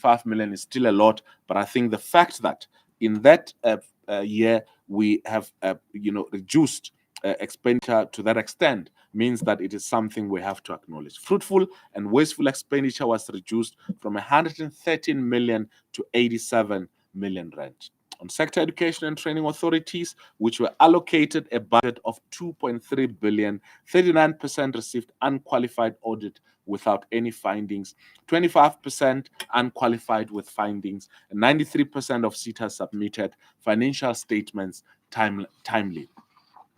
25 million is still a lot, but I think the fact that in that year we have reduced expenditure to that extent means that it is something we have to acknowledge. Fruitful and wasteful expenditure was reduced from 113 million to 87 million rand. On sector education and training authorities, which were allocated a budget of 2.3 billion, 39% received unqualified audit without any findings, 25% unqualified with findings, and 93% of SETAs submitted financial statements timely.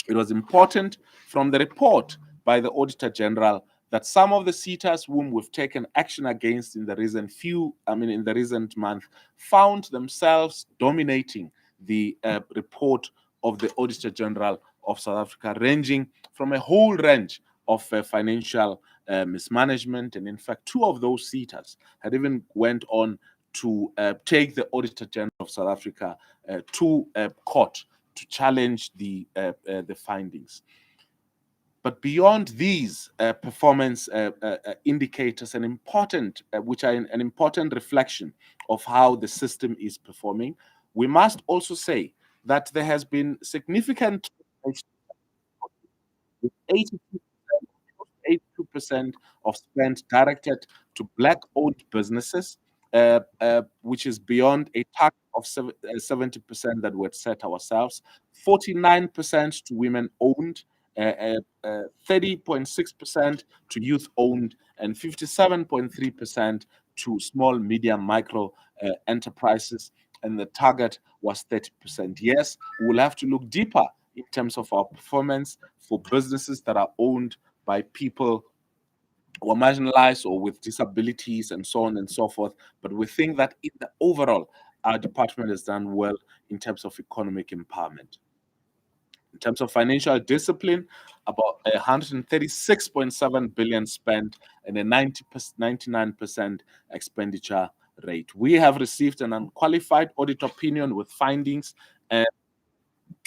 It was important from the report by the Auditor General that some of the SETAs whom we've taken action against in the recent month found themselves dominating the report of the Auditor General of South Africa, ranging from a whole range of financial mismanagement. And in fact, two of those SETAs had even went on to take the Auditor General of South Africa to court to challenge the findings. But beyond these performance indicators, which are an important reflection of how the system is performing, we must also say that there has been significant, with 82% of spend directed to Black-owned businesses, which is beyond a target of 70% that we had set ourselves, 49% to women-owned, 30.6% to youth-owned, and 57.3% to small, medium, micro enterprises, and the target was 30%. Yes, we'll have to look deeper in terms of our performance for businesses that are owned by people who are marginalized or with disabilities and so on and so forth. But we think that in the overall, our department has done well in terms of economic empowerment. In terms of financial discipline, about 136.7 billion spent and a 99% expenditure rate. We have received an unqualified audit opinion with findings,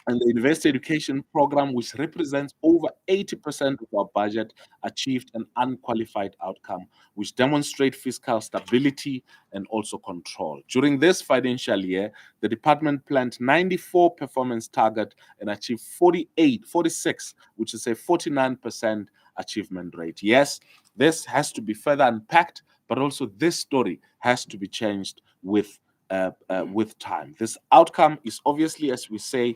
and the university education program, which represents over 80% of our budget, achieved an unqualified outcome, which demonstrates fiscal stability and also control. During this financial year, the department planned 94 performance targets and achieved 46, which is a 49% achievement rate. Yes, this has to be further unpacked, but also this story has to be changed with time. This outcome is obviously, as we say,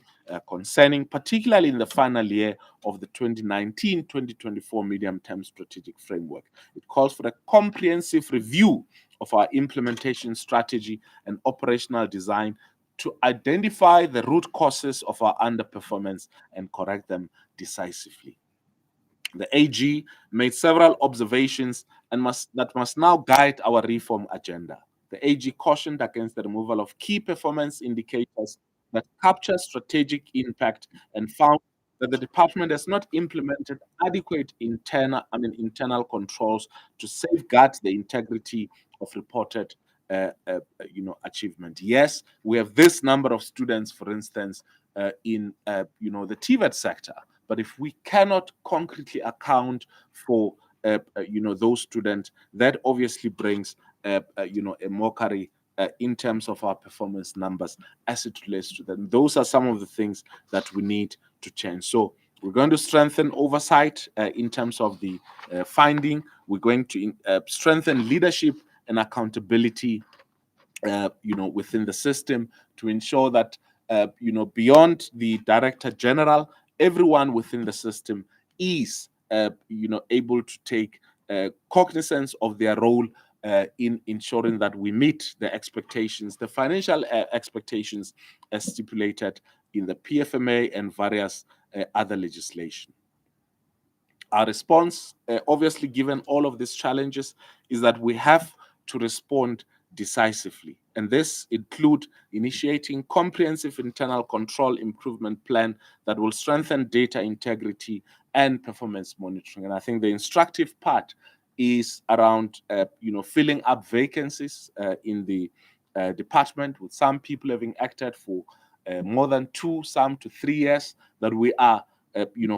concerning, particularly in the final year of the 2019-2024 medium-term strategic framework. It calls for a comprehensive review of our implementation strategy and operational design to identify the root causes of our underperformance and correct them decisively. The AG made several observations that must now guide our reform agenda. The AG cautioned against the removal of key performance indicators that capture strategic impact and found that the department has not implemented adequate internal controls to safeguard the integrity of reported achievement. Yes, we have this number of students, for instance, in the TVET sector, but if we cannot concretely account for those students, that obviously brings a mockery in terms of our performance numbers as it relates to them. Those are some of the things that we need to change. So we're going to strengthen oversight in terms of the finding. We're going to strengthen leadership and accountability within the system to ensure that beyond the Director General, everyone within the system is able to take cognizance of their role in ensuring that we meet the expectations, the financial expectations as stipulated in the PFMA and various other legislation. Our response, obviously, given all of these challenges, is that we have to respond decisively. And this includes initiating comprehensive internal control improvement plan that will strengthen data integrity and performance monitoring. And I think the instructive part is around filling up vacancies in the department, with some people having acted for more than 2, some to 3 years, that we are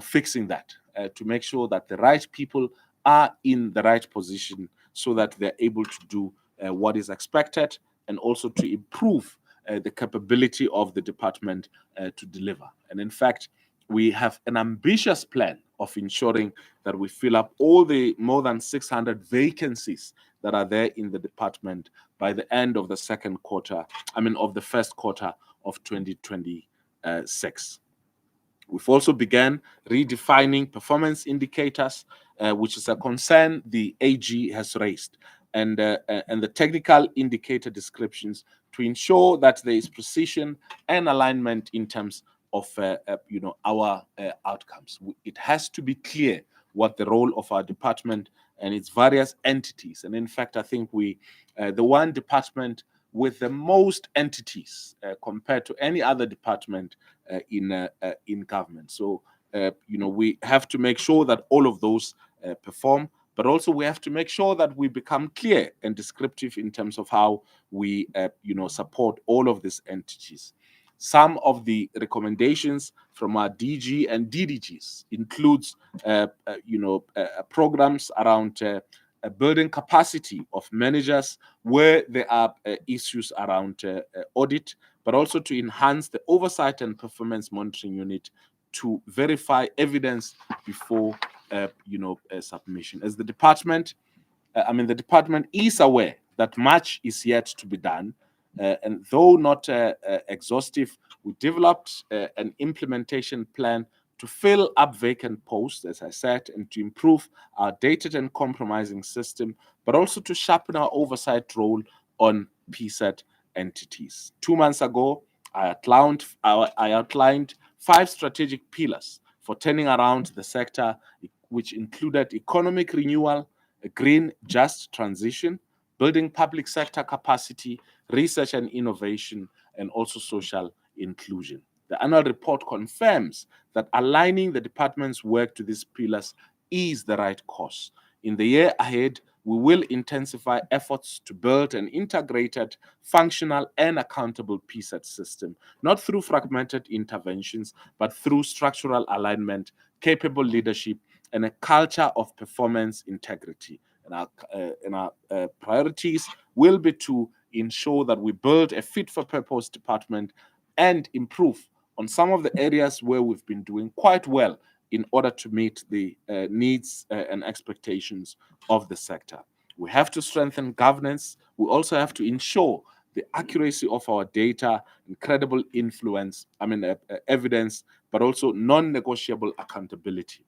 fixing that to make sure that the right people are in the right position so that they're able to do what is expected, and also to improve the capability of the department to deliver. And in fact, we have an ambitious plan of ensuring that we fill up all the more than 600 vacancies that are there in the department by the end of the of the first quarter of 2026. We've also begun redefining performance indicators, which is a concern the AG has raised, and the technical indicator descriptions to ensure that there is precision and alignment in terms of our outcomes. It has to be clear what the role of our department and its various entities. And in fact, I think the one department with the most entities compared to any other department in government. So we have to make sure that all of those perform, but also we have to make sure that we become clear and descriptive in terms of how we support all of these entities. Some of the recommendations from our DG and DDGs includes programs around building capacity of managers where there are issues around audit, but also to enhance the oversight and performance monitoring unit to verify evidence before submission. As the department, the department is aware that much is yet to be done, and though not exhaustive, we developed an implementation plan to fill up vacant posts, as I said, and to improve our dated and compromising system, but also to sharpen our oversight role on PSET entities. 2 months ago, I outlined 5 strategic pillars for turning around the sector, which included economic renewal, a green, just transition, building public sector capacity, research and innovation, and also social inclusion. The annual report confirms that aligning the department's work to these pillars is the right course. In the year ahead, we will intensify efforts to build an integrated, functional, and accountable PSET system, not through fragmented interventions, but through structural alignment, capable leadership, and a culture of performance integrity. And our priorities will be to ensure that we build a fit-for-purpose department and improve on some of the areas where we've been doing quite well in order to meet the needs and expectations of the sector. We have to strengthen governance. We also have to ensure the accuracy of our data and credible evidence, but also non-negotiable accountability.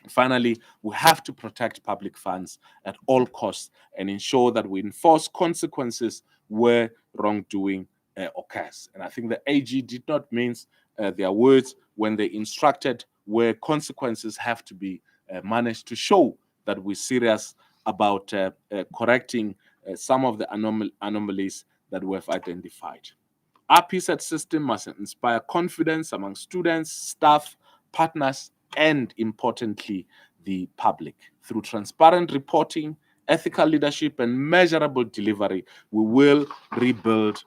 Finally, we have to protect public funds at all costs and ensure that we enforce consequences where wrongdoing occurs. And I think the AG did not mince their words when they instructed where consequences have to be managed to show that we're serious about correcting some of the anomalies that we have identified. Our PSET system must inspire confidence among students, staff, partners, and importantly, the public. Through transparent reporting, ethical leadership, and measurable delivery, we will rebuild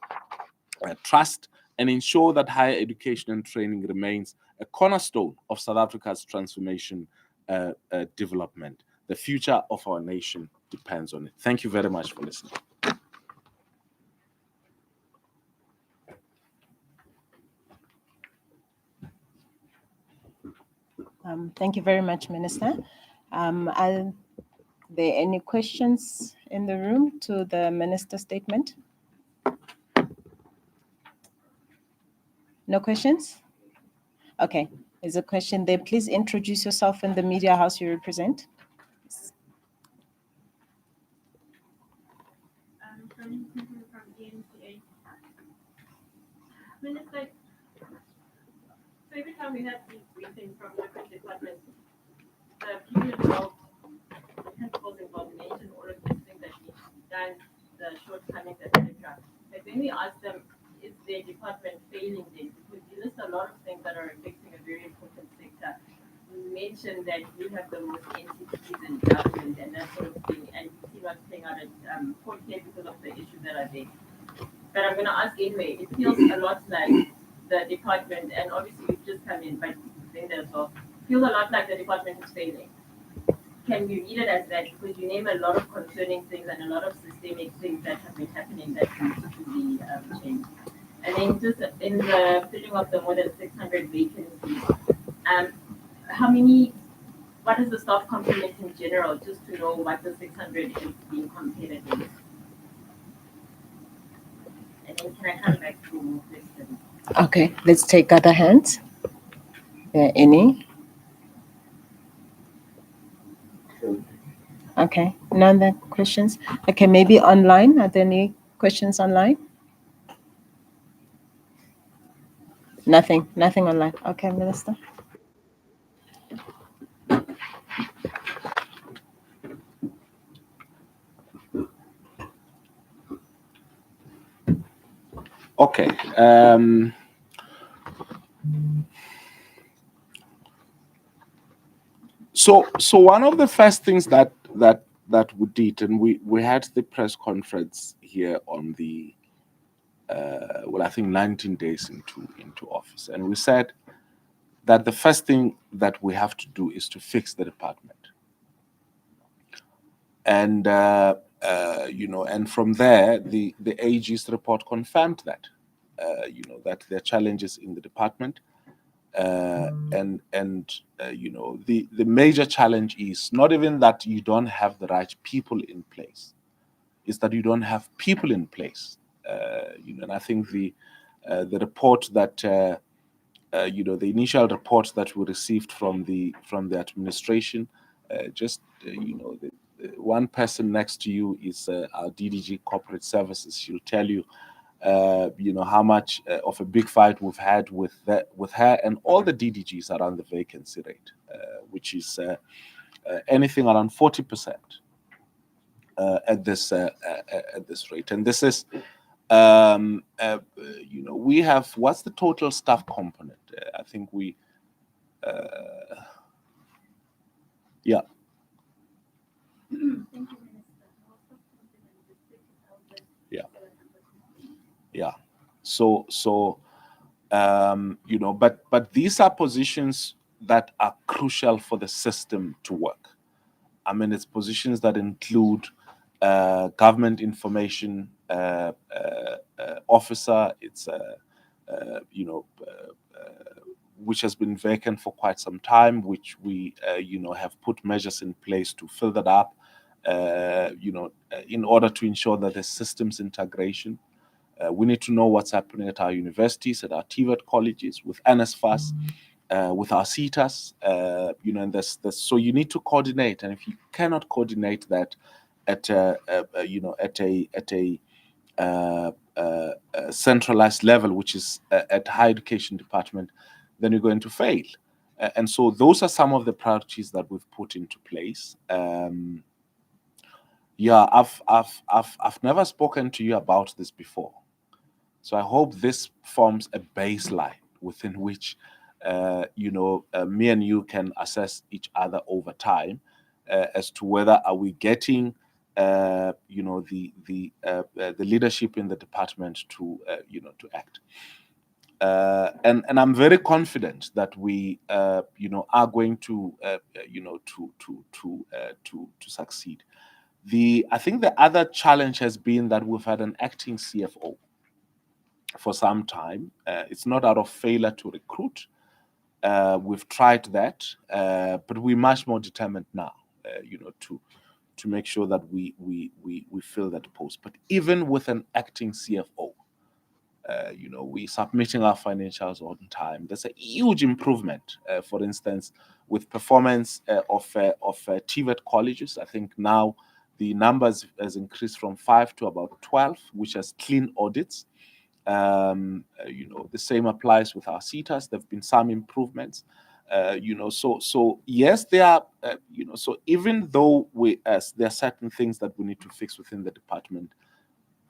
trust and ensure that higher education and training remains a cornerstone of South Africa's transformation development. The future of our nation depends on it. Thank you very much for listening. Thank you very much, Minister. Are there any questions in the room to the Minister's statement? No questions? Okay, there's a question there. Please introduce yourself and the media house you represent. I'm from EMCA. Minister, so every time we have these briefings from different departments, the people involved, the principals involved mention all of these things that need to be done, the shortcomings, etc. But when we ask them, is their department failing them? Because you list a lot of things that are affecting a very important sector. You mentioned that you have the most entities in government and that sort of thing, and you see what's playing out at Fort Hare because of the issues that are there. But I'm going to ask anyway, it feels a lot like the department, and obviously you've just come in, but Linda as well, feels a lot like the department is failing. can we read it as that? Because you name a lot of concerning things and a lot of systemic things that have been happening that need to be changed. And then just in the filling of the more than 600 vacancies, how many, what is the staff complement in general, just to know what the 600 is being compared against? And then can I come back to more questions? Okay, let's take other hands. Any? Okay, no other questions? Okay, maybe online. Are there any questions online? Nothing online. Okay, Minister. Okay. So one of the first things that we did, and we had the press conference here on the I think 19 days into office, and we said that the first thing that we have to do is to fix the department, and and from there the AG's report confirmed that that there are challenges in the department. The major challenge is not even that you don't have the right people in place, is that you don't have people in place. And I think the report that the initial report that we received from the administration, the one person next to you is our DDG Corporate Services. She'll tell you how much of a big fight we've had with her and all the DDGs around the vacancy rate, which is anything around 40% at this rate. And this is, we have, what's the total staff component? I think we, yeah. Yeah. Yeah. So but these are positions that are crucial for the system to work. I mean, it's positions that include government information officer. It's which has been vacant for quite some time, which we have put measures in place to fill that up. In order to ensure that the systems integration. We need to know what's happening at our universities, at our TVET colleges, with NSFAS, with our CETAs, and there's so you need to coordinate. And if you cannot coordinate that at a centralized level, which is at higher education department, then you're going to fail. And so those are some of the priorities that we've put into place. I've never spoken to you about this before. So I hope this forms a baseline within which, me and you can assess each other over time as to whether are we getting, the leadership in the department to act. And I'm very confident that we, are going to, to succeed. I think the other challenge has been that we've had an acting CFO for some time. It's not out of failure to recruit. We've tried that, but we're much more determined now, to make sure that we fill that post. But even with an acting CFO, we're submitting our financials on time. There's a huge improvement, for instance, with performance of TVET colleges. I think now the numbers has increased from 5 to about 12, which has clean audits. The same applies with our CETAs. There have been some improvements. So yes, there are, so even though there are certain things that we need to fix within the department,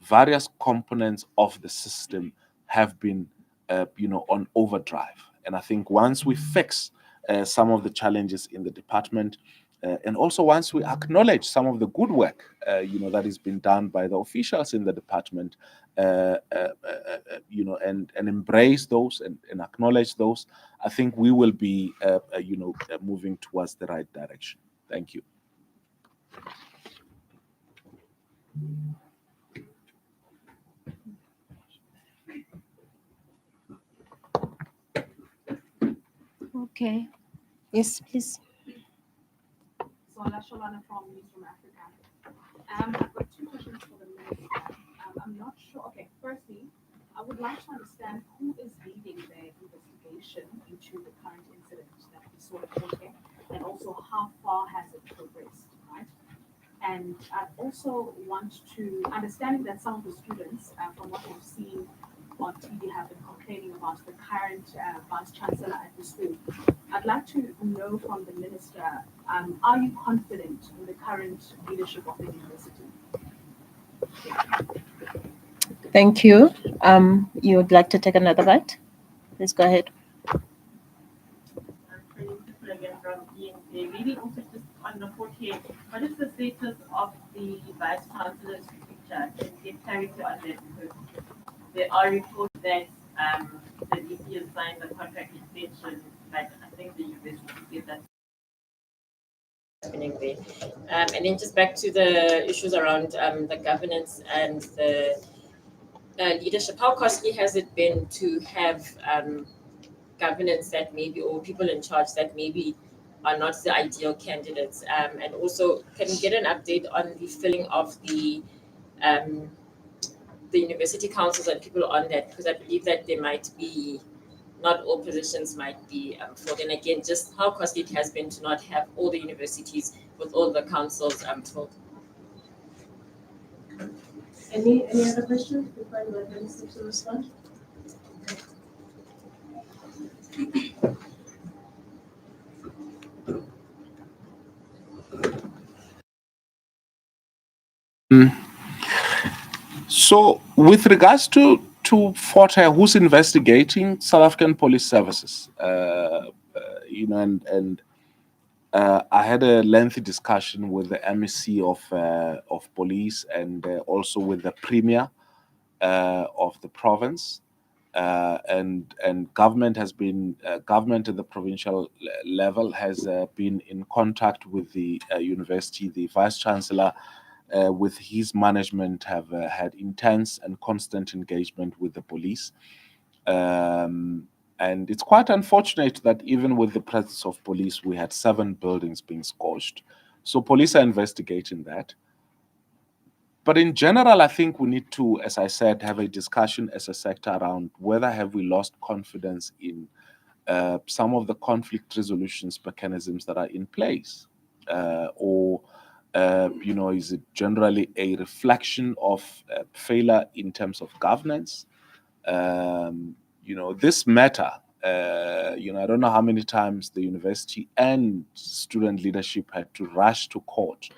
various components of the system have been, on overdrive. And I think once we fix some of the challenges in the department, and also once we acknowledge some of the good work, that has been done by the officials in the department, and embrace those and acknowledge those, I think we will be, moving towards the right direction. Thank you. Okay. Yes, please. Sola Sholana from News from Africa. I've got two questions for the minister. I'm not sure. Okay, firstly, I would like to understand who is leading the investigation into the current incident that we saw at Fort Hare, and also how far has it progressed, right? And I also want to understanding that some of the students, from what we've seen on TV, have been complaining about the current vice chancellor at the school. I'd like to know from the minister, are you confident in the current leadership of the university? Thank you. You would like to take another bite? Please go ahead. Again from ENK, maybe also just on the 48, what is the status of the vice chancellor's picture? Can you get clarity on that? Because there are reports that the VP has signed the contract extension, like I think the university said that happening there. And then just back to the issues around the governance and the leadership. How costly has it been to have governance that maybe, or people in charge that maybe are not the ideal candidates? And also, can we get an update on the filling of um, the university councils and people on that? Because I believe that there might be, not all positions might be filled. And again, just how costly it has been to not have all the universities with all the councils filled. Any other questions before I let the minister to respond? So, with regards to Fort Hare, who's investigating? South African Police Services. And I had a lengthy discussion with the MEC of police and also with the premier of the province. And government has been government at the provincial level has been in contact with the university. The vice chancellor, with his management, have had intense and constant engagement with the police. And it's quite unfortunate that even with the presence of police, we had 7 buildings being scorched. So police are investigating that. But in general, I think we need to, as I said, have a discussion as a sector around whether have we lost confidence in some of the conflict resolutions mechanisms that are in place, or is it generally a reflection of failure in terms of governance? This matter. I don't know how many times the university and student leadership had to rush to court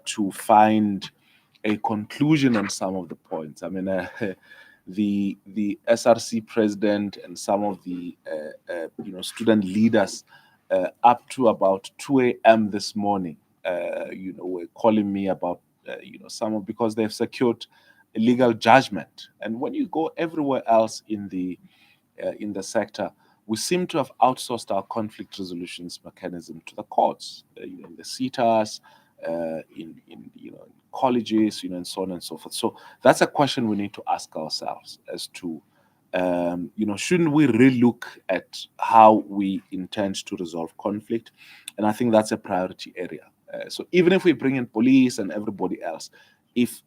to find a conclusion on some of the points. I mean, the SRC president and some of the student leaders up to about 2 a.m. this morning, were calling me about because they've secured a legal judgment. And when you go everywhere else in the sector, we seem to have outsourced our conflict resolutions mechanism to the courts, in the CETAs, in colleges, and so on and so forth. So that's a question we need to ask ourselves as to, shouldn't we relook at how we intend to resolve conflict? And I think that's a priority area. So even if we bring in police and everybody else, if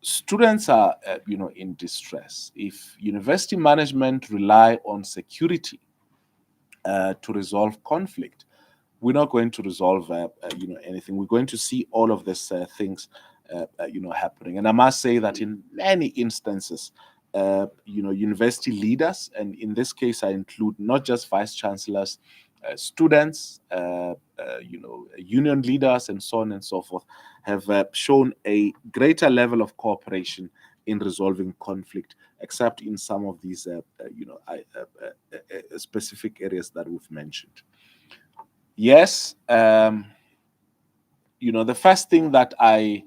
students are in distress, if university management rely on security to resolve conflict, we're not going to resolve anything. We're going to see all of these things happening. And I must say that in many instances, university leaders, and in this case I include not just vice chancellors, students, union leaders, and so on and so forth, have shown a greater level of cooperation in resolving conflict, except in some of these specific areas that we've mentioned. Yes, the first thing that I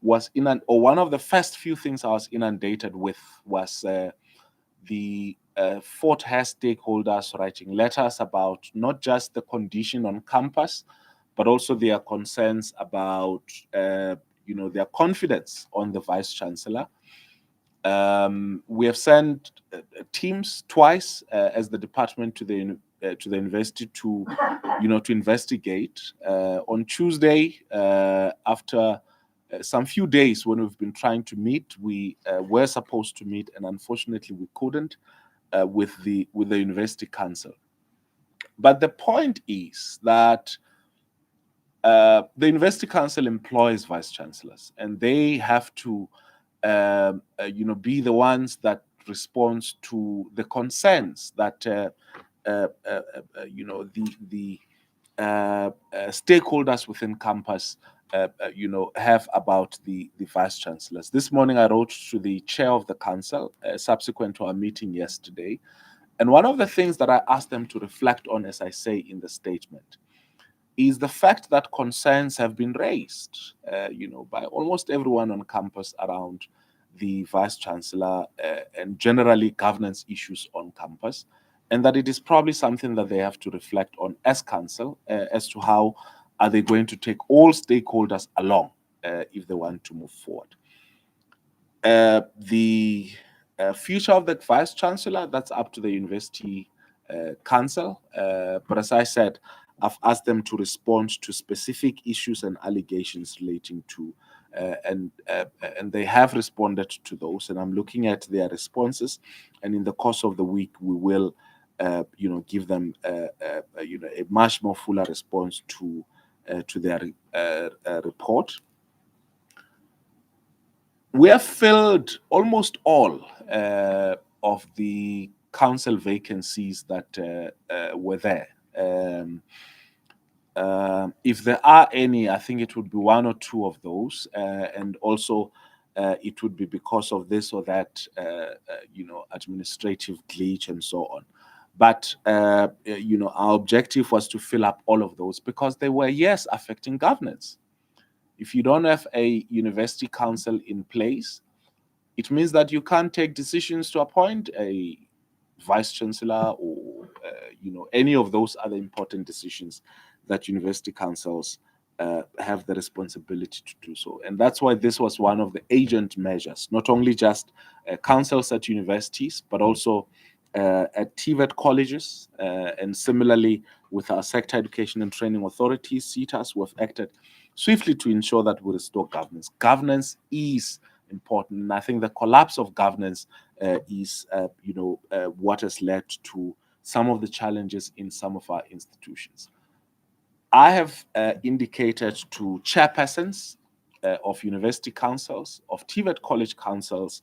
was or one of the first few things I was inundated with was the Fort Hare stakeholders writing letters about not just the condition on campus, but also their concerns about their confidence on the Vice Chancellor. We have sent teams twice as the department to the university to investigate. On Tuesday, after some few days when we've been trying to meet, we were supposed to meet, and unfortunately we couldn't with the university council. But the point is that the university council employs vice chancellors, and they have to be the ones that respond to the concerns that the stakeholders within campus have about the vice chancellors. This morning I wrote to the chair of the council subsequent to our meeting yesterday, and one of the things that I asked them to reflect on, as I say in the statement, is the fact that concerns have been raised, by almost everyone on campus around the vice chancellor and generally governance issues on campus, and that it is probably something that they have to reflect on as council as to how are they going to take all stakeholders along if they want to move forward. The future of the vice chancellor, that's up to the university council, but as I said, I've asked them to respond to specific issues and allegations relating to, and they have responded to those. And I'm looking at their responses, and in the course of the week, we will, give them, a much more fuller response to their report. We have filled almost all of the council vacancies that were there. If there are any, I think it would be one or two of those, and also it would be because of this or that, administrative glitch and so on. But our objective was to fill up all of those because they were, yes, affecting governance. If you don't have a university council in place, it means that you can't take decisions to appoint a vice chancellor or any of those other important decisions that university councils have the responsibility to do so. And that's why this was one of the agent measures, not only just councils at universities, but also at TVET colleges, and similarly with our sector education and training authorities, CETAs, who have acted swiftly to ensure that we restore governance. Governance is important, and I think the collapse of governance is, what has led to some of the challenges in some of our institutions. I have indicated to chairpersons of university councils, of TVET college councils,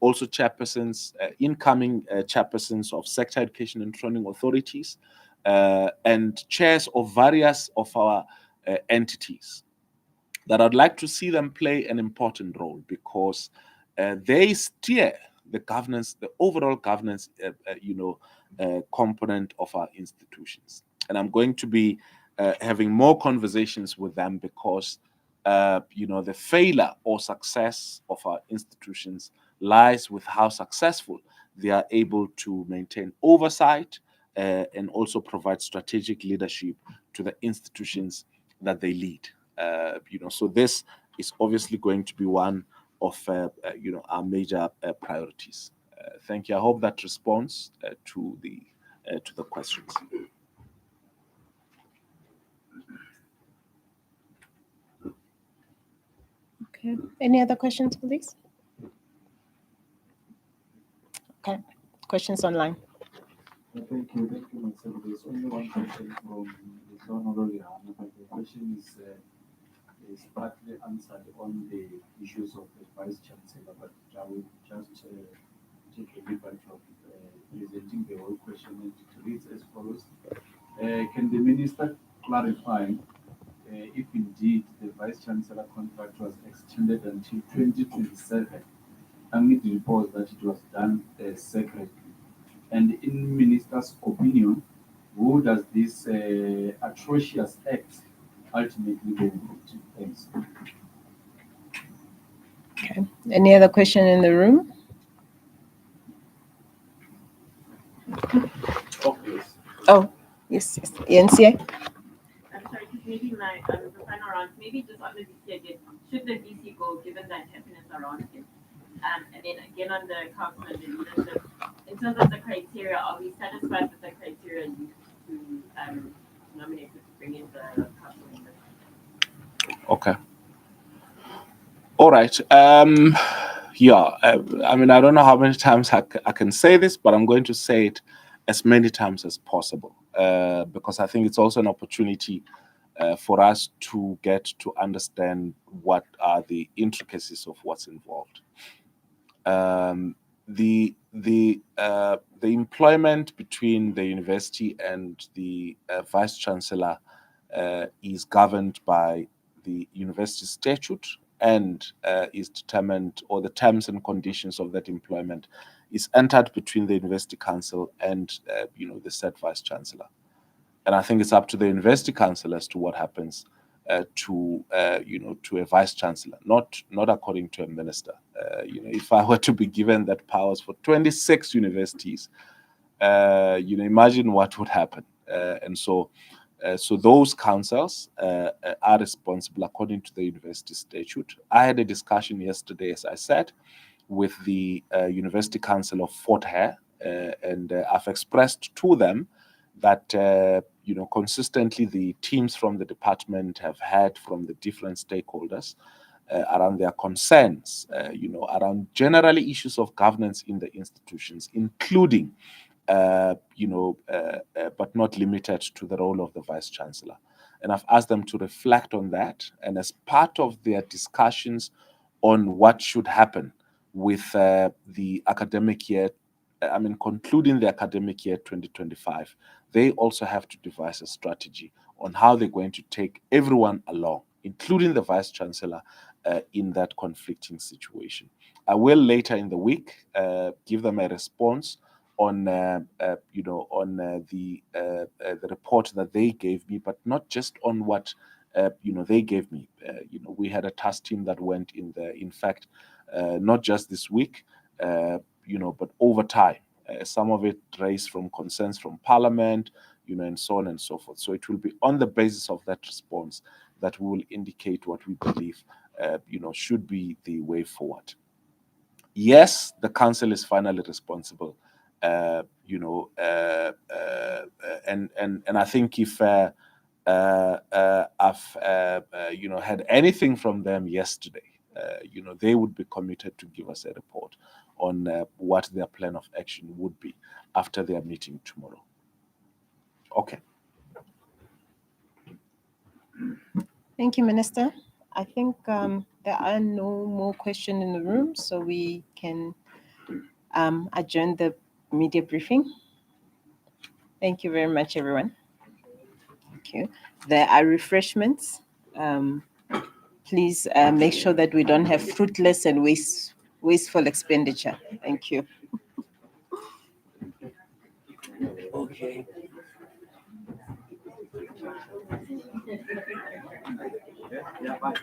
also chairpersons, incoming chairpersons of sector education and training authorities, and chairs of various of our entities, that I'd like to see them play an important role because they steer the governance, the overall governance, component of our institutions. And I'm going to be having more conversations with them because, the failure or success of our institutions lies with how successful they are able to maintain oversight and also provide strategic leadership to the institutions that they lead. So this is obviously going to be one of our major priorities. Thank you. I hope that responds to the questions. Okay. Any other questions, please? Okay. Questions online. Thank you, Marcelo. There's only one question from the Honorable Rihanna, but the question is partly answered on the issues of the Vice Chancellor, but I will just take a liberty of presenting the whole question, and it reads as follows. Can the Minister clarify if indeed the Vice Chancellor contract was extended until 2027, amid reports that it was done secretly? And in Minister's opinion, who does this atrocious act ultimately benefit? Thanks. Okay. Any other question in the room? Oh, yes. Oh, yes. ENCA. I'm sorry, could maybe my the final round, maybe just on the VC again, should the VC go given that happiness around him? And then again on the council and the leadership, in terms of the criteria, are we satisfied with the criteria used to nominate to bring in the council members? Okay. All right. Yeah. I mean, I don't know how many times I can say this, but I'm going to say it as many times as possible because I think it's also an opportunity for us to get to understand what are the intricacies of what's involved. The employment between the university and the vice chancellor is governed by the university statute and is determined, or the terms and conditions of that employment is entered between the university council and the said vice chancellor. And I think it's up to the university council as to what happens to a vice chancellor, not according to a minister. If I were to be given that powers for 26 universities, imagine what would happen. And so those councils are responsible according to the university statute. I had a discussion yesterday, as I said, with the University Council of Fort Hare, and I've expressed to them that consistently the teams from the department have heard from the different stakeholders around their concerns, around generally issues of governance in the institutions, including, but not limited to the role of the vice chancellor. And I've asked them to reflect on that, and as part of their discussions on what should happen with the academic year, concluding the academic year 2025, they also have to devise a strategy on how they're going to take everyone along, including the vice chancellor, in that conflicting situation. I will later in the week give them a response on the report that they gave me, but not just on what they gave me. We had a task team that went in there. In fact, not just this week, but over time. Some of it raised from concerns from Parliament, and so on and so forth. So it will be on the basis of that response that we will indicate what we believe, should be the way forward. Yes, the council is finally responsible, and I think if I've had anything from them yesterday, they would be committed to give us a report on what their plan of action would be after their meeting tomorrow. Okay. Thank you, Minister. I think there are no more questions in the room, so we can adjourn the media briefing. Thank you very much, everyone. Thank you. There are refreshments. Please make sure that we don't have fruitless and wasteful expenditure. Thank you. Okay. Yeah, bye.